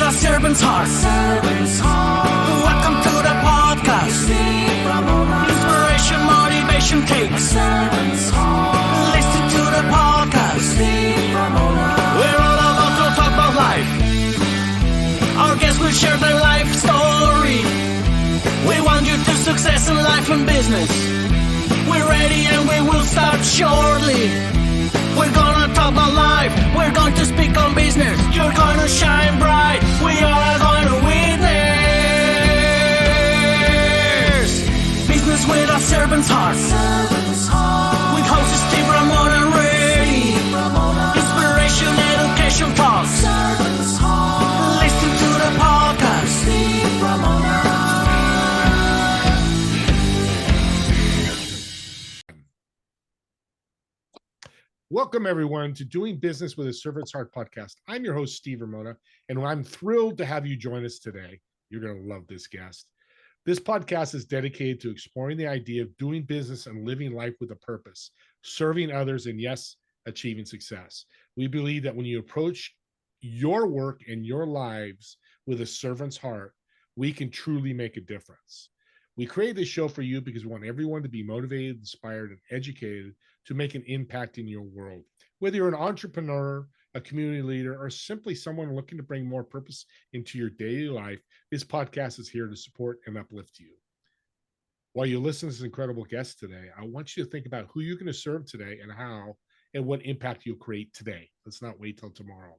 a servant's heart. Welcome to the podcast. Inspiration, motivation takes. Listen to the podcast. We're all about to talk about life. Our guests will share their life story. We want you to success in life and business. We're ready and we will start shortly. We're gonna talk about life. We're going to speak on business. You're gonna shine bright. We are going to witness business with a servant's heart. With hosts Steve Ramon and Ray. Inspiration, education talks. Listen to the podcast. Welcome, everyone, to Doing Business with a Servant's Heart podcast. I'm your host, Steve Ramona, and I'm thrilled to have you join us today. You're going to love this guest. This podcast is dedicated to exploring the idea of doing business and living life with a purpose, serving others, and yes, achieving success. We believe that when you approach your work and your lives with a servant's heart, we can truly make a difference. We created this show for you because we want everyone to be motivated, inspired, and educated to make an impact in your world. Whether you're an entrepreneur, a community leader, or simply someone looking to bring more purpose into your daily life, this podcast is here to support and uplift you. While you listen to this incredible guest today, I want you to think about who you're going to serve today and how and what impact you'll create today. Let's not wait till tomorrow.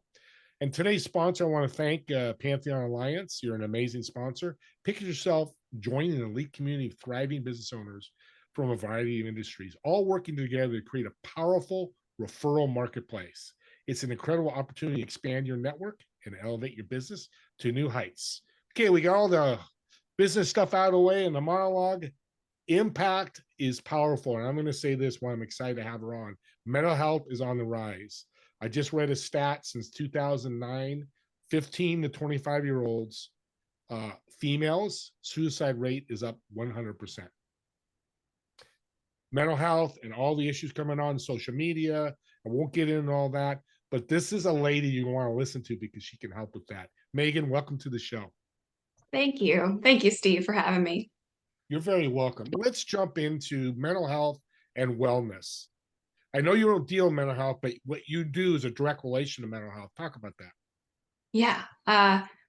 And today's sponsor, I want to thank Pantheon Alliance. You're an amazing sponsor. Picture yourself joining an elite community of thriving business owners from a variety of industries, all working together to create a powerful referral marketplace. It's an incredible opportunity to expand your network and elevate your business to new heights. Okay, we got all the business stuff out of the way and the monologue. Impact is powerful. And I'm going to say this while I'm excited to have her on. Mental health is on the rise. I just read a stat since 2009, 15 to 25-year-olds, females, suicide rate is up 100%. Mental health and all the issues coming on social media. I won't get into all that, but this is a lady you want to listen to because she can help with that. Megan, welcome to the show. Thank you. Thank you, Steve, for having me. You're very welcome. Let's jump into mental health and wellness. I know you don't deal with mental health, but what you do is a direct relation to mental health. Talk about that. Yeah.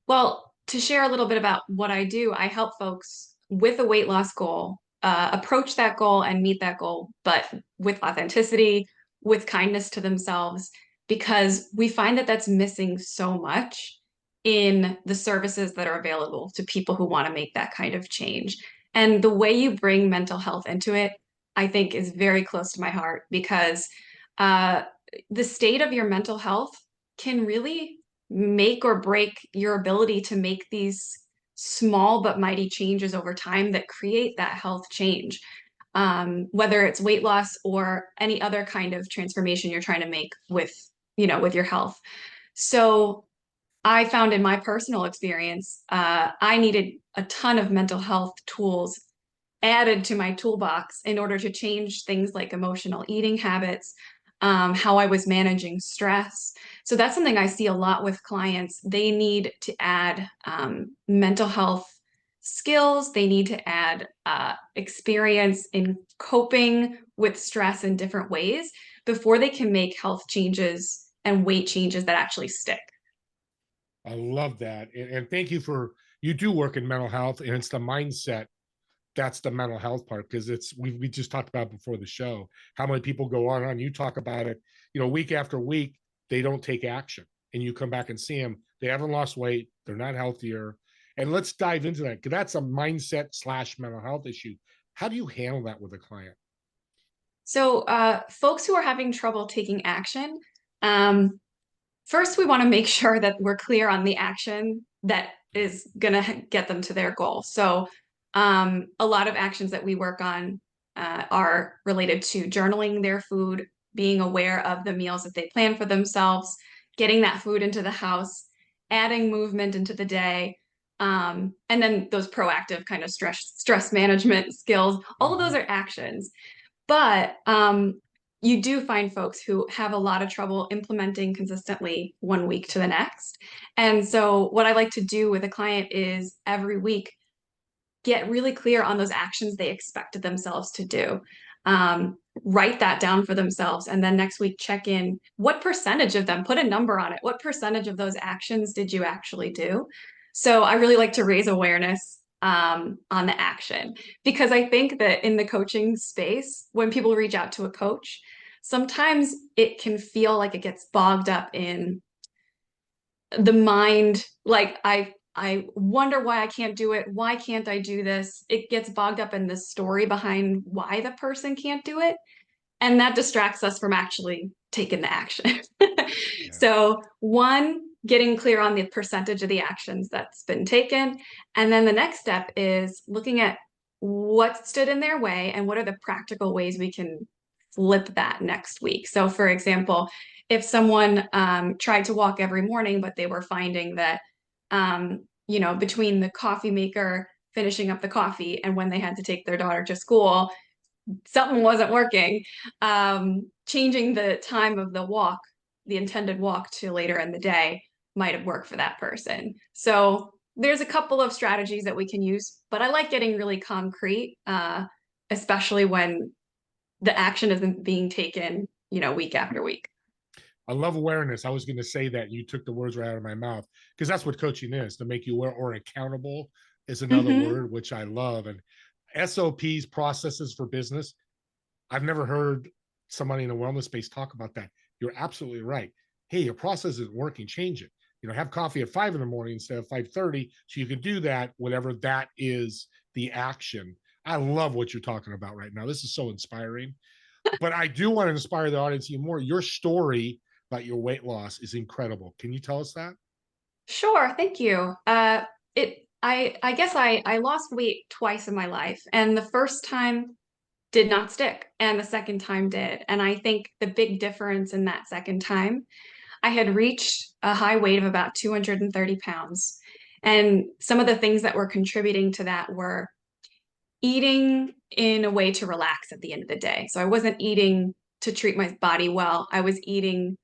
Well, to share a little bit about what I do, I help folks with a weight loss goal, approach that goal and meet that goal, but with authenticity, with kindness to themselves, because we find that that's missing so much in the services that are available to people who want to make that kind of change. And the way you bring mental health into it, I think, is very close to my heart, because the state of your mental health can really make or break your ability to make these small but mighty changes over time that create that health change, whether it's weight loss or any other kind of transformation you're trying to make with your health. So I found in my personal experience, I needed a ton of mental health tools added to my toolbox in order to change things like emotional eating habits, how I was managing stress. So that's something I see a lot with clients. They need to add mental health skills. They need to add experience in coping with stress in different ways before they can make health changes and weight changes that actually stick. I love that. And thank you you do work in mental health, and it's the mindset. That's the mental health part, because we just talked about before the show, how many people go on, you talk about it, week after week, they don't take action, and you come back and see them, they haven't lost weight, they're not healthier. And let's dive into that, because that's a mindset / mental health issue. How do you handle that with a client? So folks who are having trouble taking action, first, we want to make sure that we're clear on the action that is going to get them to their goal. So a lot of actions that we work on are related to journaling their food, being aware of the meals that they plan for themselves, getting that food into the house, adding movement into the day, and then those proactive kind of stress management skills. All of those are actions. But you do find folks who have a lot of trouble implementing consistently one week to the next. And so what I like to do with a client is every week get really clear on those actions they expected themselves to do. Write that down for themselves. And then next week, check in what percentage of them, put a number on it. What percentage of those actions did you actually do? So I really like to raise awareness on the action, because I think that in the coaching space, when people reach out to a coach, sometimes it can feel like it gets bogged up in the mind. Like I wonder why I can't do it. Why can't I do this? It gets bogged up in the story behind why the person can't do it. And that distracts us from actually taking the action. Yeah. So, one, getting clear on the percentage of the actions that's been taken. And then the next step is looking at what stood in their way and what are the practical ways we can flip that next week. So, for example, if someone tried to walk every morning, but they were finding that, between the coffee maker finishing up the coffee and when they had to take their daughter to school, something wasn't working. Changing the time of the walk, the intended walk, to later in the day might have worked for that person. So there's a couple of strategies that we can use, but I like getting really concrete, especially when the action isn't being taken, week after week. I love awareness. I was going to say that. You took the words right out of my mouth, because that's what coaching is, to make you aware, or accountable is another word, which I love. And SOPs, processes for business. I've never heard somebody in the wellness space talk about that. You're absolutely right. Hey, your process isn't working, change it. Have coffee at 5 in the morning instead of 5:30, so you can do that, whatever that is, the action. I love what you're talking about right now. This is so inspiring. But I do want to inspire the audience even more. Your story about your weight loss is incredible. Can you tell us that? Sure, thank you. I guess I lost weight twice in my life, and the first time did not stick, and the second time did. And I think the big difference in that second time, I had reached a high weight of about 230 pounds. And some of the things that were contributing to that were eating in a way to relax at the end of the day. So I wasn't eating to treat my body well. I was eating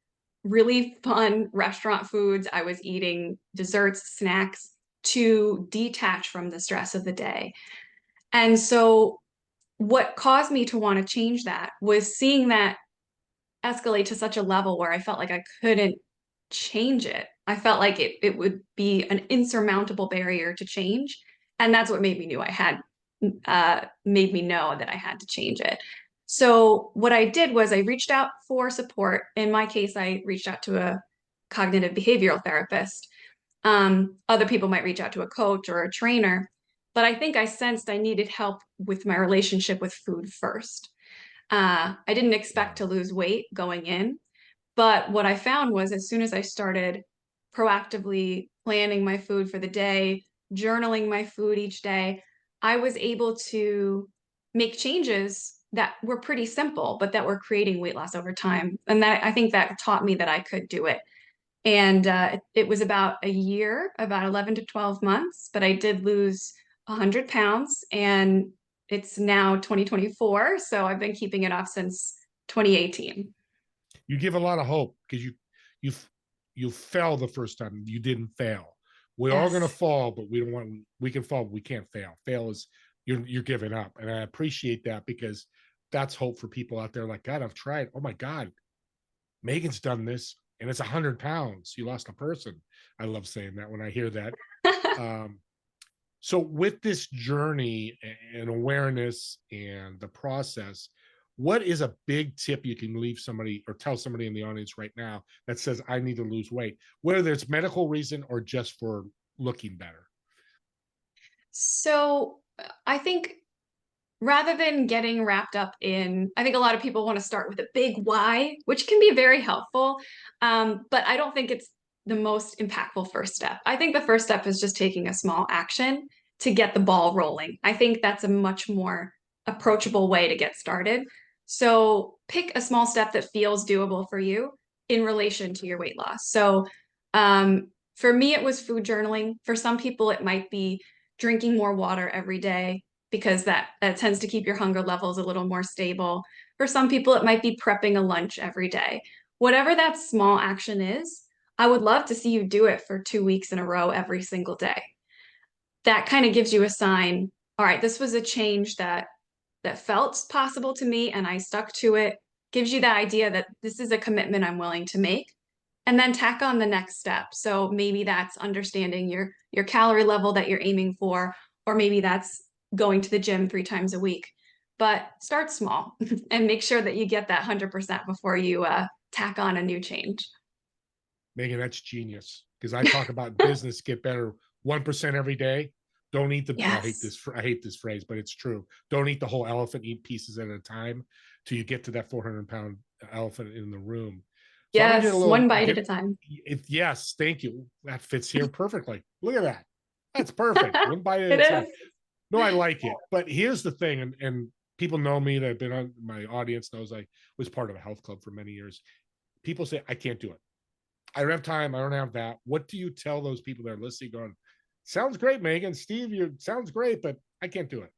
really fun restaurant foods. I was eating desserts, snacks to detach from the stress of the day. And so what caused me to want to change that was seeing that escalate to such a level where I felt like I couldn't change it. I felt like it would be an insurmountable barrier to change. And that's what made me know that I had to change it. So what I did was I reached out for support. In my case, I reached out to a cognitive behavioral therapist. Other people might reach out to a coach or a trainer, but I think I sensed I needed help with my relationship with food first. I didn't expect to lose weight going in, but what I found was as soon as I started proactively planning my food for the day, journaling my food each day, I was able to make changes that were pretty simple, but that were creating weight loss over time. And that, I think, that taught me that I could do it. And it was about a year, about 11 to 12 months, but I did lose 100 pounds, and it's now 2024. So I've been keeping it off since 2018. You give a lot of hope, because you you fell the first time. You didn't fail. We're all going to Yes. fall, but we can fall, but we can't fail. Fail is you're giving up. And I appreciate that, because that's hope for people out there like, God, I've tried. Oh my God, Megan's done this, and it's 100 pounds. You lost a person. I love saying that when I hear that. Um, so with this journey and awareness and the process, what is a big tip you can leave somebody or tell somebody in the audience right now that says, I need to lose weight, whether it's medical reason or just for looking better? So I think rather than getting wrapped up in, I think a lot of people want to start with a big why, which can be very helpful. But I don't think it's the most impactful first step. I think the first step is just taking a small action to get the ball rolling. I think that's a much more approachable way to get started. So pick a small step that feels doable for you in relation to your weight loss. So for me, it was food journaling. For some people, it might be drinking more water every day, because that tends to keep your hunger levels a little more stable. For some people, it might be prepping a lunch every day. Whatever that small action is, I would love to see you do it for 2 weeks in a row every single day. That kind of gives you a sign, all right, this was a change that felt possible to me and I stuck to it. Gives you that idea that this is a commitment I'm willing to make. And then tack on the next step. So maybe that's understanding your calorie level that you're aiming for, or maybe that's going to the gym 3 times a week. But start small and make sure that you get that 100% before you tack on a new change. Megan, that's genius. Because I talk about business get better 1% every day. Don't eat the. Yes. I hate this phrase, but it's true. Don't eat the whole elephant. Eat pieces at a time till you get to that 400-pound elephant in the room. So I'm gonna get a Yes, little. one bite at a time. Yes, thank you. That fits here perfectly. Look at that. That's perfect. One bite at It a time. is. No, I like it. But here's the thing, and people know me that have been on my audience knows I was part of a health club for many years. People say I can't do it. I don't have time. I don't have that. What do you tell those people that are listening going, sounds great, Megan, Steve, you sounds great, but I can't do it.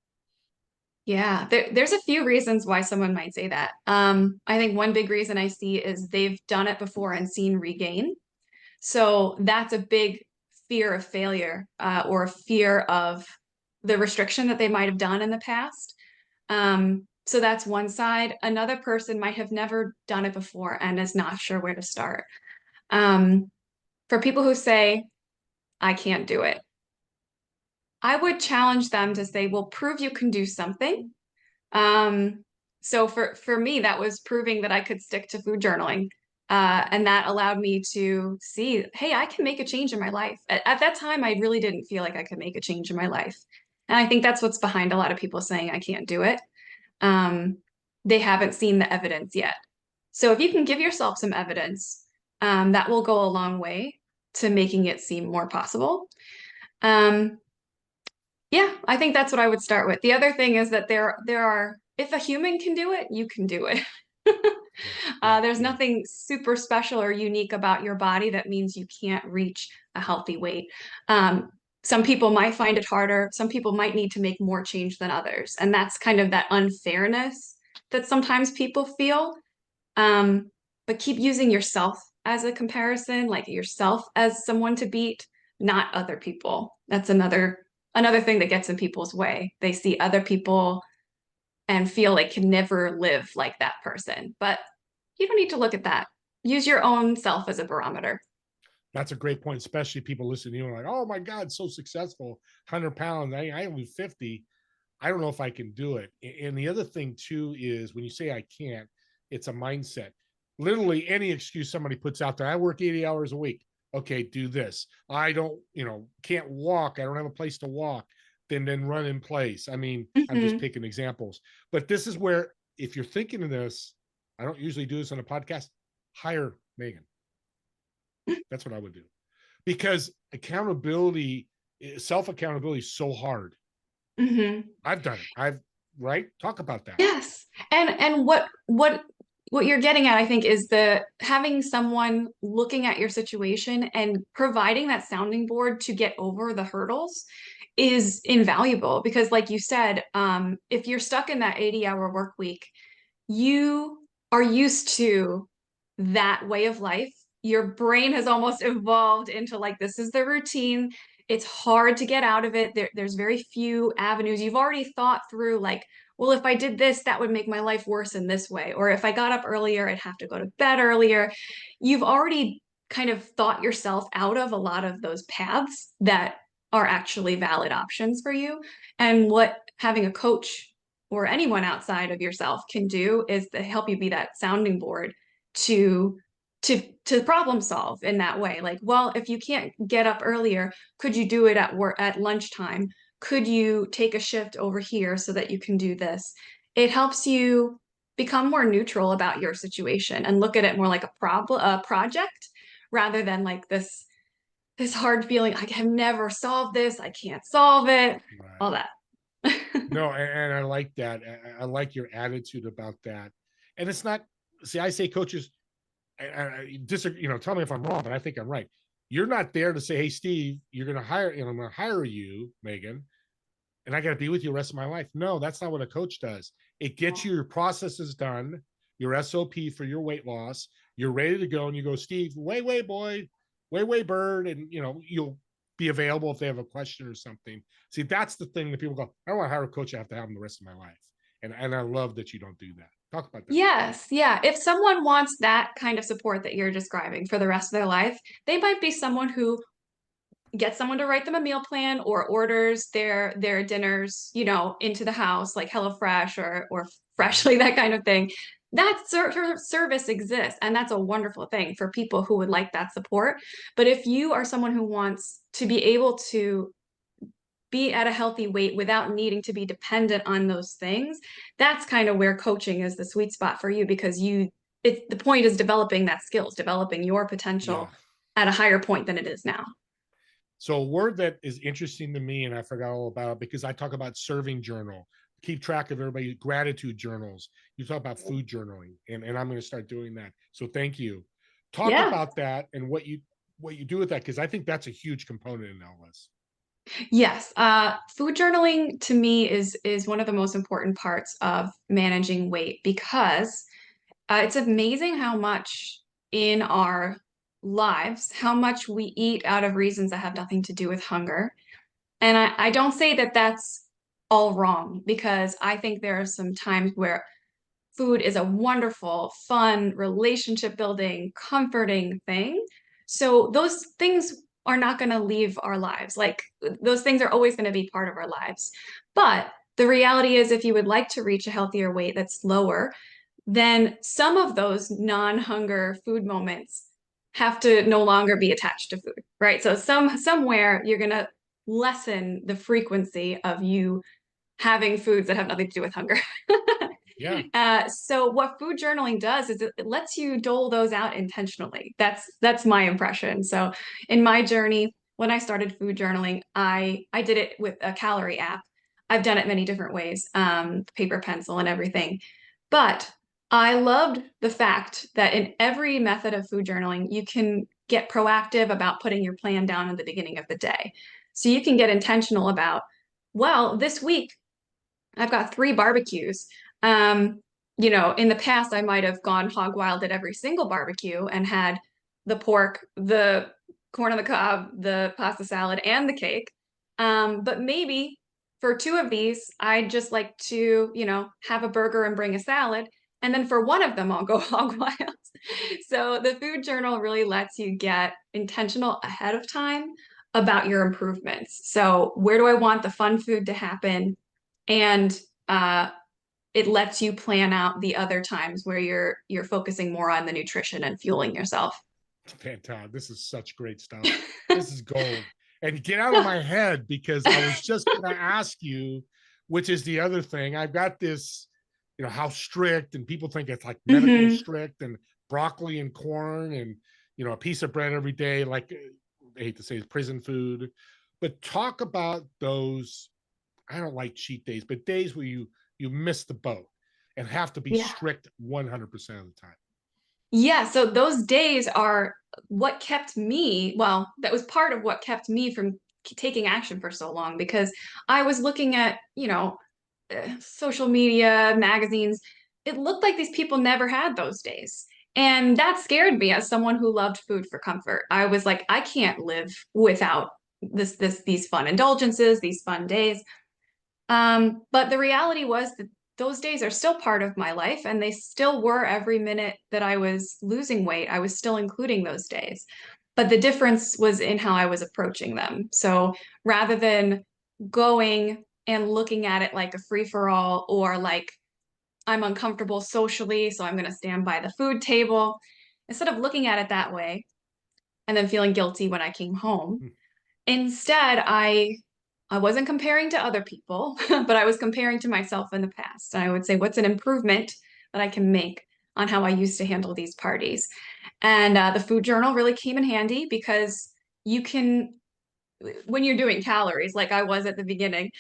Yeah, there's a few reasons why someone might say that. I think one big reason I see is they've done it before and seen regain. So that's a big fear of failure, or a fear of the restriction that they might have done in the past. So that's one side. Another person might have never done it before and is not sure where to start. Um, for people who say, I can't do it, I would challenge them to say, well, prove you can do something. So for me, that was proving that I could stick to food journaling. And that allowed me to see, hey, I can make a change in my life. At that time, I really didn't feel like I could make a change in my life. And I think that's what's behind a lot of people saying I can't do it. Um, they haven't seen the evidence yet. So if you can give yourself some evidence, that will go a long way to making it seem more possible. Um, yeah, I think that's what I would start with. The other thing is that there are, if a human can do it, you can do it. There's nothing super special or unique about your body that means you can't reach a healthy weight. Some people might find it harder. Some people might need to make more change than others. And that's kind of that unfairness that sometimes people feel. But keep using yourself as a comparison, like yourself as someone to beat, not other people. That's another thing that gets in people's way. They see other people and feel like can never live like that person. But you don't need to look at that. Use your own self as a barometer. That's a great point, especially people listening to you and like, oh my God, so successful, 100 pounds. I only 50. I don't know if I can do it. And the other thing too is when you say I can't, it's a mindset. Literally any excuse somebody puts out there. I work 80 hours a week. Okay, do this. I don't, can't walk. I don't have a place to walk. Then run in place. I mean, I'm just Mm-hmm. picking examples. But this is where, if you're thinking of this, I don't usually do this on a podcast, hire Megan. That's what I would do. Because accountability, self-accountability is so hard. Mm-hmm. I've done it. Right? Talk about that. Yes. And what you're getting at, I think, is the having someone looking at your situation and providing that sounding board to get over the hurdles is invaluable because like you said, if you're stuck in that 80-hour work week, you are used to that way of life. Your brain has almost evolved into like, this is the routine. It's hard to get out of it. There's very few avenues. You've already thought through like, well, if I did this, that would make my life worse in this way. Or if I got up earlier, I'd have to go to bed earlier. You've already kind of thought yourself out of a lot of those paths that are actually valid options for you. And what having a coach or anyone outside of yourself can do is to help you be that sounding board to to problem solve in that way. Like, well, if you can't get up earlier, could you do it at work at lunchtime? Could you take a shift over here so that you can do this? It helps you become more neutral about your situation and look at it more like a project rather than like this hard feeling, I have never solved this, I can't solve it, all Right. that. No, and I like that. I like your attitude about that. And it's not, see, I say coaches, I disagree, tell me if I'm wrong, but I think I'm right. You're not there to say, hey, Steve, you're going to hire, I'm going to hire you, Megan, and I got to be with you the rest of my life. No, that's not what a coach does. It gets you your processes done, your SOP for your weight loss. You're ready to go, and you go, Steve, way boy, way bird, and you'll be available if they have a question or something. See, that's the thing that people go, I don't want to hire a coach. I have to have them the rest of my life. And I love that you don't do that. Talk about that. Yes, yeah. If someone wants that kind of support that you're describing for the rest of their life, they might be someone who gets someone to write them a meal plan or orders their dinners, into the house, like HelloFresh or Freshly, that kind of thing. That service exists, and that's a wonderful thing for people who would like that support. But if you are someone who wants to be able to be at a healthy weight without needing to be dependent on those things, that's kind of where coaching is the sweet spot for you, because the point is developing that skills, developing your potential at a higher point than it is now. So a word that is interesting to me, and I forgot all about it because I talk about serving journal, keep track of everybody, gratitude journals. You talk about food journaling, and I'm going to start doing that. So thank you. Talk about that and what you do with that, because I think that's a huge component in all this. Yes, food journaling to me is one of the most important parts of managing weight, because it's amazing how much in our lives, how much we eat out of reasons that have nothing to do with hunger. And I don't say that that's all wrong, because I think there are some times where food is a wonderful, fun, relationship building, comforting thing. So those things are not going to leave our lives. Like, those things are always going to be part of our lives. But the reality is, if you would like to reach a healthier weight that's lower, then some of those non-hunger food moments have to no longer be attached to food, right? So somewhere you're going to lessen the frequency of you having foods that have nothing to do with hunger. So what food journaling does is it lets you dole those out intentionally. That's my impression. So in my journey, when I started food journaling, I did it with a calorie app. I've done it many different ways, paper, pencil, and everything. But I loved the fact that in every method of food journaling, you can get proactive about putting your plan down in the beginning of the day. So you can get intentional about, well, this week I've got 3 barbecues. In the past, I might have gone hog wild at every single barbecue and had the pork, the corn on the cob, the pasta salad, and the cake. But maybe for 2 of these, I'd just like to, have a burger and bring a salad. And then for one of them, I'll go hog wild. So the food journal really lets you get intentional ahead of time about your improvements. So where do I want the fun food to happen? And it lets you plan out the other times where you're focusing more on the nutrition and fueling yourself. Fantastic. This is such great stuff. This is gold. And get out of my head, because I was just going to ask you, which is the other thing. I've got this, how strict, and people think it's like medical strict, and broccoli and corn and, a piece of bread every day. Like, I hate to say it's prison food, but talk about those, I don't like cheat days, but days where you miss the boat and have to be strict 100% of the time. Yeah, so those days are what kept me, well, that was part of what kept me from taking action for so long, because I was looking at, social media, magazines. It looked like these people never had those days. And that scared me as someone who loved food for comfort. I was like, I can't live without these fun indulgences, these fun days. But the reality was that those days are still part of my life, and they still were every minute that I was losing weight. I was still including those days. But the difference was in how I was approaching them. So rather than going and looking at it like a free-for-all, or like I'm uncomfortable socially, so I'm going to stand by the food table, instead of looking at it that way and then feeling guilty when I came home, instead, I wasn't comparing to other people, but I was comparing to myself in the past. And I would say, what's an improvement that I can make on how I used to handle these parties? And the food journal really came in handy, because you can, when you're doing calories, like I was at the beginning,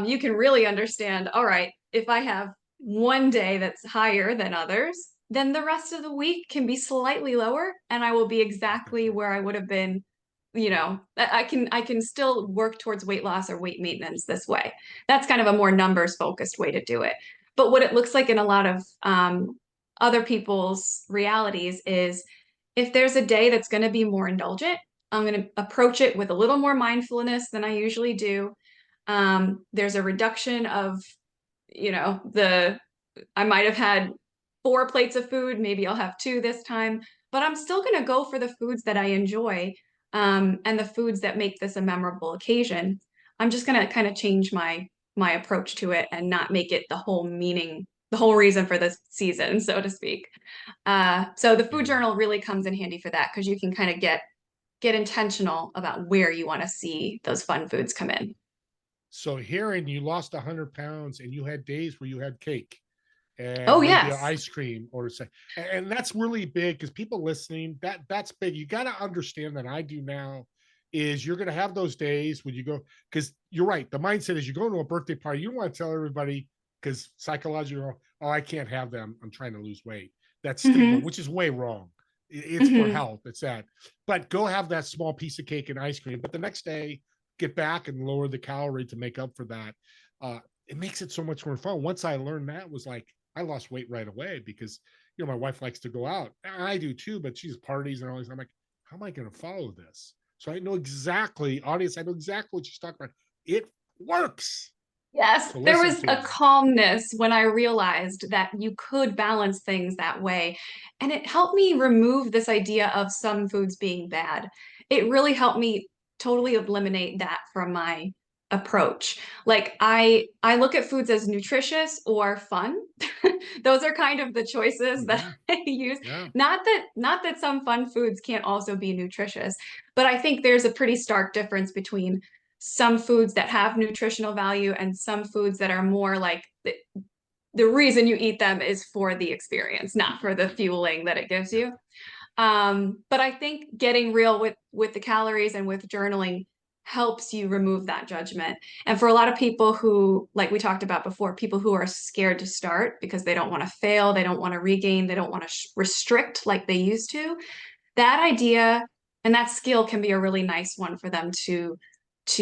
you can really understand, all right, if I have one day that's higher than others, then the rest of the week can be slightly lower, and I will be exactly where I would have been you know, I can still work towards weight loss or weight maintenance this way. That's kind of a more numbers focused way to do it. But what it looks like in a lot of other people's realities is if there's a day that's going to be more indulgent, I'm going to approach it with a little more mindfulness than I usually do. There's a reduction of, I might have had 4 plates of food, maybe I'll have 2 this time, but I'm still going to go for the foods that I enjoy, and the foods that make this a memorable occasion. I'm just going to kind of change my approach to it and not make it the whole meaning, the whole reason for this season, so to speak. So the food Yeah. journal really comes in handy for that because you can kind of get intentional about where you want to see those fun foods come in. So hearing you lost 100 pounds and you had days where you had cake Oh, and maybe an yes. ice cream or say, and that's really big because people listening, that's big. You got to understand that I do now is you're going to have those days when you go, because you're right. The mindset is you go to a birthday party, you don't want to tell everybody because psychologically, oh, I can't have them. I'm trying to lose weight. That's stigma, Hmm. which is way wrong. It's for Hmm. health. It's that. But go have that small piece of cake and ice cream. But the next day, get back and lower the calorie to make up for that. It makes it so much more fun. Once I learned that, was like I lost weight right away because my wife likes to go out. And I do too, but she's parties and all these. I'm like, how am I going to follow this? So I know exactly, audience. I know exactly what she's talking about. It works. Yes, So there listen was to a her. calmness when I realized that you could balance things that way. And it helped me remove this idea of some foods being bad. It really helped me totally eliminate that from my approach. Like I look at foods as nutritious or fun. Those are kind of the choices that Mm-hmm. I use. Yeah. Not that some fun foods can't also be nutritious, but I think there's a pretty stark difference between some foods that have nutritional value and some foods that are more like the reason you eat them is for the experience, not for the fueling that it gives Yeah. you. But I think getting real with the calories and with journaling helps you remove that judgment. And for a lot of people who, like we talked about before, people who are scared to start because they don't want to fail, they don't want to regain, they don't want to restrict like they used to, that idea and that skill can be a really nice one for them to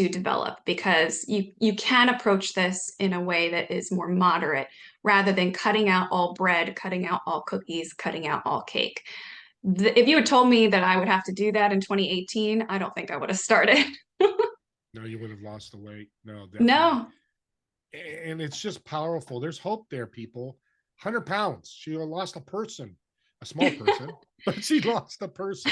develop because you can approach this in a way that is more moderate rather than cutting out all bread, cutting out all cookies, cutting out all cake. If you had told me that I would have to do that in 2018, I don't think I would have started. No, you would have lost the weight. No, definitely. No. And it's just powerful. There's hope there, people. 100 pounds. She lost a person, a small person, but she lost a person.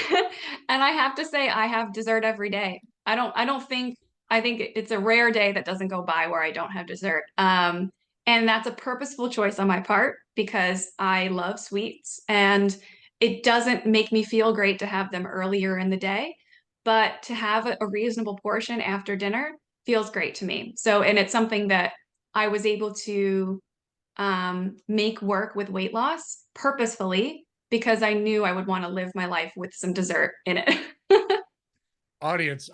And I have to say I have dessert every day. I don't think I think it's a rare day that doesn't go by where I don't have dessert. And that's a purposeful choice on my part because I love sweets and it doesn't make me feel great to have them earlier in the day, but to have a reasonable portion after dinner feels great to me. So, and it's something that I was able to make work with weight loss purposefully because I knew I would want to live my life with some dessert in it. Audience,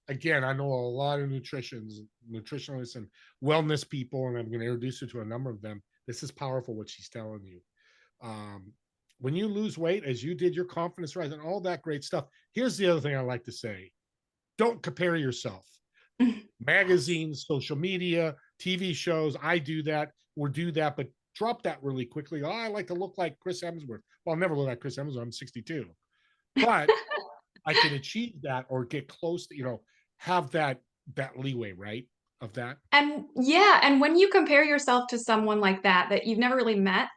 again, I know a lot of nutritionists and wellness people, and I'm going to introduce you to a number of them. This is powerful what she's telling you. Um, when you lose weight, as you did, your confidence rise and all that great stuff. Here's the other thing I like to say: don't compare yourself. Magazines, social media, TV shows. I do that or do that, but drop that really quickly. Oh, I like to look like Chris Hemsworth. Well, I'll never look like Chris Hemsworth. I'm 62, but I can achieve that or get close to, have that leeway, right? Of that. And yeah, and when you compare yourself to someone like that you've never really met,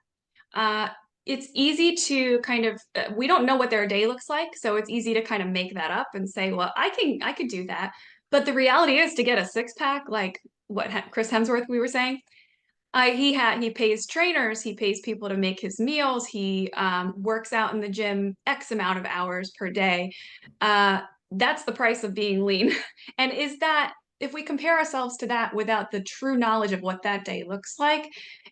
uh, it's easy to kind of we don't know what their day looks like, so it's easy to kind of make that up and say, well, I could do that. But the reality is to get a six pack, like what Chris Hemsworth we were saying, he pays trainers, he pays people to make his meals, he works out in the gym X amount of hours per day. That's the price of being lean. And is that if we compare ourselves to that without the true knowledge of what that day looks like,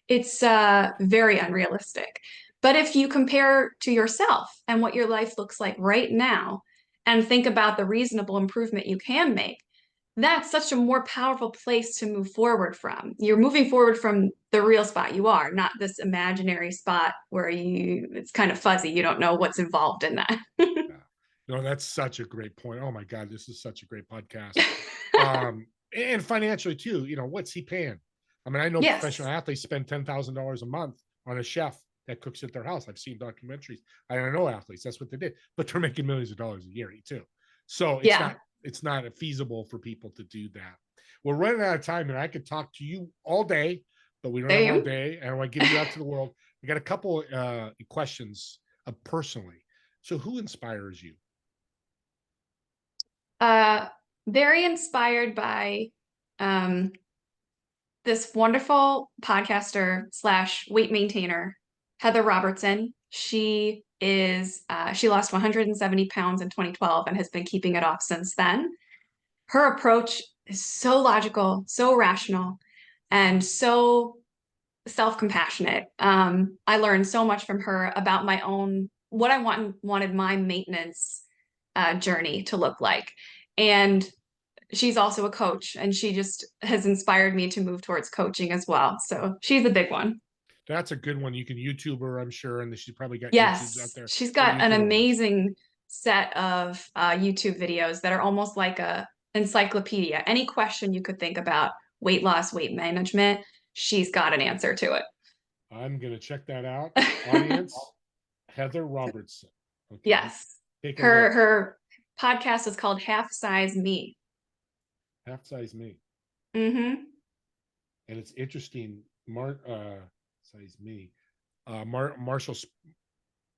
it's very unrealistic. But if you compare to yourself and what your life looks like right now, and think about the reasonable improvement you can make, that's such a more powerful place to move forward from. You're moving forward from the real spot you are, not this imaginary spot where it's kind of fuzzy. You don't know what's involved in that. Yeah. No, that's such a great point. Oh my God, this is such a great podcast. And financially too, what's he paying? I mean, I know Yes. professional athletes spend $10,000 a month on a chef that cooks at their house. I've seen documentaries. I know athletes, that's what they did, but they're making millions of dollars a year too. So Yeah. it's not feasible for people to do that. We're running out of time, and I could talk to you all day, but we don't have all Same. day. And I want to get you out to the world. I got a couple questions personally. So who inspires you? Uh, Very inspired by um, this wonderful podcaster slash weight maintainer, Heather Robertson. She lost 170 pounds in 2012 and has been keeping it off since then. Her approach is so logical, so rational, and so self-compassionate. I learned so much from her about my own, what I wanted my maintenance journey to look like. And she's also a coach, and she just has inspired me to move towards coaching as well. So she's a big one. That's a good one. You can YouTube her, I'm sure, and she's probably got YouTubes out Yes, there she's for got you an to watch. amazing set of YouTube videos that are almost like a encyclopedia. Any question you could think about weight loss, weight management, she's got an answer to I'm gonna check that out. it. Audience, Heather Robertson. Okay, Yes. take a Her look. her podcast is called Half Size Me. Half size me, Mm-hmm. and it's interesting. Size me. Marshall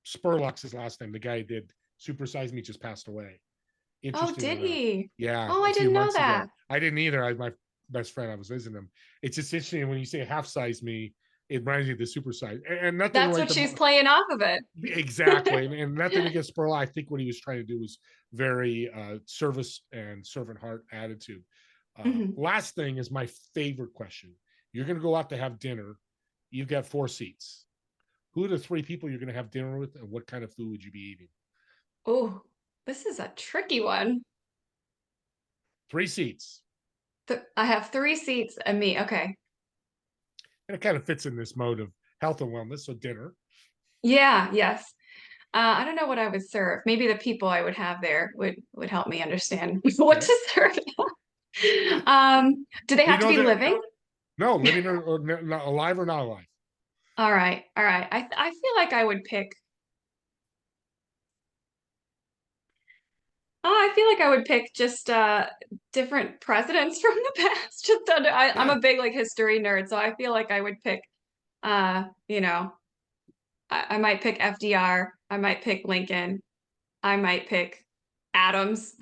Spurlock's his last name. The guy who did Super Size Me just passed away. Oh, Interesting did enough. he? Yeah, Oh, a I few didn't know months ago. that. I didn't either. My best friend, I was visiting him. It's just interesting when you say half size me, it reminds me of the super size. And nothing That's like what she's playing off of it. exactly. And nothing against Spurlock. I think what he was trying to do was very service and servant heart attitude. Mhm. Last thing is my favorite question. You're going to go out to have dinner. You've got 4 seats. Who are the 3 people you're going to have dinner with, and what kind of food would you be eating? Oh, this is a tricky one. 3 seats. I have 3 seats and me. Okay. And it kind of fits in this mode of health and wellness. So dinner. Yeah, yes. I don't know what I would serve. Maybe the people I would have there would help me understand what Okay. to serve. Do they We have to know be that living? no, living or not, alive or not alive. All right, all right. I feel like I would pick. Oh, I feel like I would pick just different presidents from the past. I'm Yeah. a big like history nerd, so I feel like I would pick you know, I might pick FDR, I might pick Lincoln, I might pick Adams.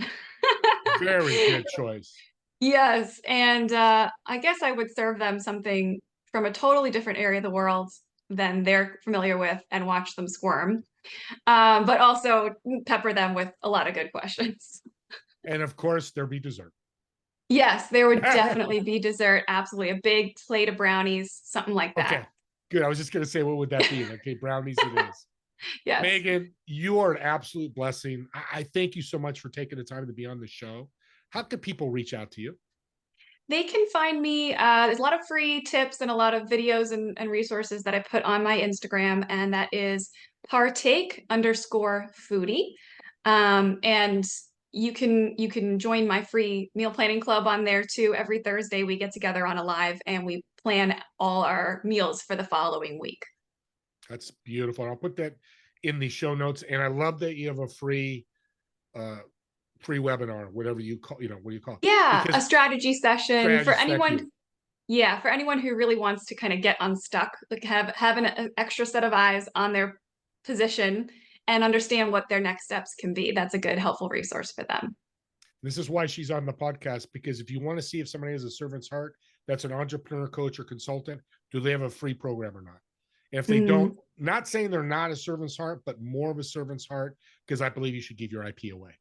Very good choice. Yes, and I guess I would serve them something from a totally different area of the world than they're familiar with and watch them squirm. But also pepper them with a lot of good questions. And of course, there'll be dessert. Yes, there would definitely be dessert. Absolutely. A big plate of brownies, something like that. Okay, good. I was just going to say, what would that be? Okay, brownies it is. Yes. Megan, you are an absolute blessing. I thank you so much for taking the time to be on the show. How can people reach out to you? They can find me. There's a lot of free tips and a lot of videos and resources that I put on my Instagram, and that is partake_foodie. And you can join my free meal planning club on there too. Every Thursday we get together on a live and we plan all our meals for the following week. That's beautiful. I'll put that in the show notes. And I love that you have a uh, free webinar, whatever you call, what do you call it? Yeah, a Because strategy session for strategies, thank anyone. you. Yeah, for anyone who really wants to kind of get unstuck, like have an extra set of eyes on their position and understand what their next steps can be. That's a good, helpful resource for them. This is why she's on the podcast, because if you want to see if somebody has a servant's heart, that's an entrepreneur, coach, or consultant, do they have a free program or not? And if they Mm. don't, not saying they're not a servant's heart, but more of a servant's heart, because I believe you should give your IP away.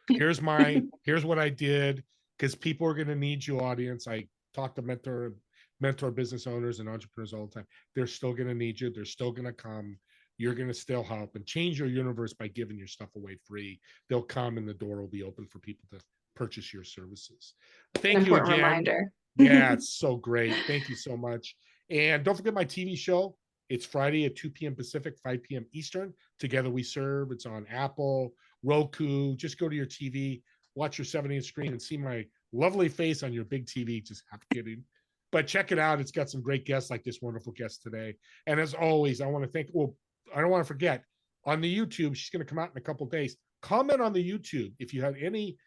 Here's what I did, because people are going to need you, audience. I talk to mentor business owners and entrepreneurs all the time. They're still going to need you. They're still going to come. You're going to still help and change your universe by giving your stuff away free. They'll come and the door will be open for people to purchase your services. An Thank you important again. reminder. Yeah, it's so great. Thank you so much. And don't forget my TV show. It's Friday at 2 p.m. Pacific, 5 p.m. Eastern. Together We Serve. It's on Apple, Roku. Just go to your TV, watch your 7-inch screen, and see my lovely face on your big TV. Just half kidding. But check it out. It's got some great guests like this wonderful guest today. And as always, I want to thank, well, I don't want to forget, on the YouTube, she's going to come out in a couple of days. Comment on the YouTube if you have any,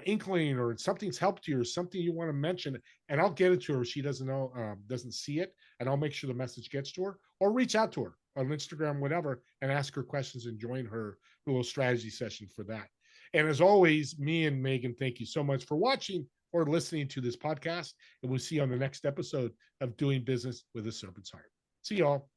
inkling or something's helped you or something you want to mention, and I'll get it to her if she doesn't know, doesn't see it, and I'll make sure the message gets to her, or reach out to her on Instagram, whatever, and ask her questions and join her little strategy session for that. And as always, me and Megan, thank you so much for watching or listening to this podcast, and we'll see you on the next episode of Doing Business with a Servant's Heart. See y'all.